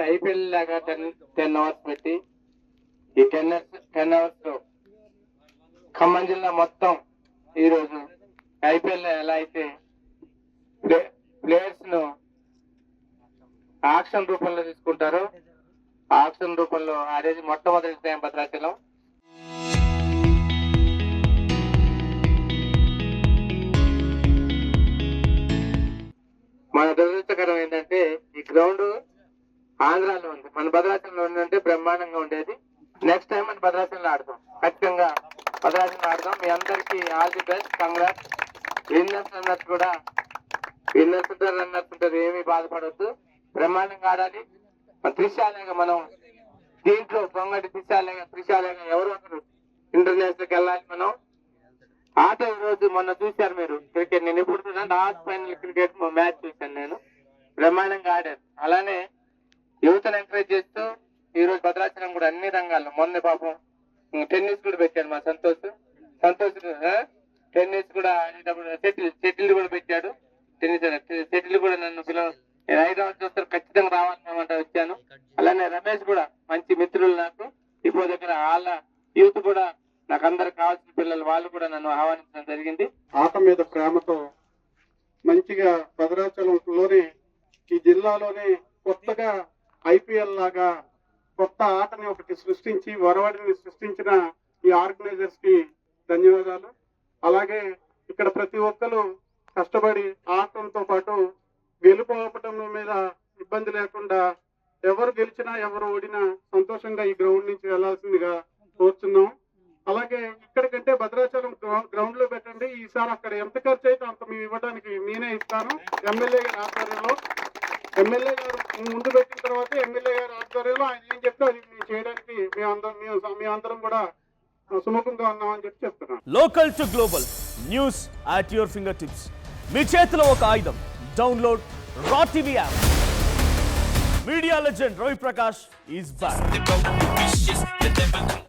IPL లాగా 10 hours పెట్టి ఈ 10 అవర్స్ లో ఖమ్మం జిల్లా మొత్తం ఈరోజు ఐపీఎల్ ఎలా అయితే ప్లేయర్స్ ను ఆక్షన్ రూపంలో తీసుకుంటారో ఆక్షన్ రూపంలో ఆడేది మొట్టమొదటి టైం భద్రాచలం. మన దురదృష్టకరం ఏంటంటే ఈ గ్రౌండ్ ఆంధ్రాలో ఉంది, మన భద్రాచలంలో ఉందంటే బ్రహ్మాండంగా ఉండేది. నెక్స్ట్ టైం మన భద్రాచలంలో ఆడతాం, ఖచ్చితంగా భద్రాచలంలో ఆడతాం. మీ అందరికి all the best, congrats. Winners అన్నట్టు కూడా విన్నర్స్ ఉంటారు, రన్నర్స్ ఉంటారు, ఏమీ బాధపడద్దు, బ్రహ్మాండంగా ఆడాలి. త్రిశాలేగా మనం దీంట్లో పొంగటి త్రిశాలేగా ఎవరు ఒకరు ఇంటర్నేషనల్కి వెళ్ళాలి మనం. ఆట ఈ రోజు మొన్న చూశారు మీరు క్రికెట్, నేను ఎప్పుడు లాస్ట్ ఫైనల్ క్రికెట్ మ్యాచ్ చూశాను నేను, బ్రహ్మాండంగా ఆడారు. అలానే యువతను ఎంకరేజ్ చేస్తూ ఈ రోజు భద్రాచలం కూడా అన్ని రంగాల్లో మొన్న పాపం టెన్నిస్ కూడా పెట్టాడు మా సంతోష్ టెన్నిస్ కూడా షటిల్ కూడా పెట్టాడు. షటిల్ కూడా నన్ను నేను హైదరాబాద్ చూస్తారు ఖచ్చితంగా రావాలన్నమాట వచ్చాను. అలానే రమేష్ కూడా మంచి మిత్రులు నాకు, ఇప్పుడు దగ్గర వాళ్ళ యూత్ కూడా నాకు అందరికి కావాల్సిన పిల్లలు, వాళ్ళు కూడా నన్ను ఆహ్వానించడం జరిగింది. ఆట మీద ప్రేమతో మంచిగా భద్రాచలంలోనే ఈ జిల్లాలోనే కొత్తగా ఐపీఎల్ లాగా కొత్త ఆటని ఒకటి సృష్టించి వరవడిని సృష్టించిన ఈ ఆర్గనైజర్స్ కి ధన్యవాదాలు. అలాగే ఇక్కడ ప్రతి ఒక్కరు కష్టపడి ఆటంతో పాటు గెలుపోవటం మీద ఇబ్బంది లేకుండా ఎవరు గెలిచినా ఎవరు ఓడినా సంతోషంగా ఈ గ్రౌండ్ నుంచి వెళ్లాల్సిందిగా కోరుతున్నాం. అలాగే ఇక్కడికంటే భద్రాచలం గ్రౌండ్ లో పెట్టండి, ఈసారి అక్కడ ఎంత ఖర్చు అయితే అంత మేము ఇవ్వడానికి నేనే ఇస్తాను. ఎమ్మెల్యే గారి ఆధ్వర్యంలో, ఎమ్మెల్యే గారు ముందు పెట్టిన తర్వాత ఎమ్మెల్యే గారి ఆధ్వర్యంలో ఆయన ఏం చెప్తే అది మేము చేయడానికి మేమందరం కూడా సుముఖంగా ఉన్నామని చెప్తున్నాం. Local to global news at your finger tips. మీ చేతిలో ఒక ఆయుధం. Download raw TV app. Media legend Ravi Prakash is back.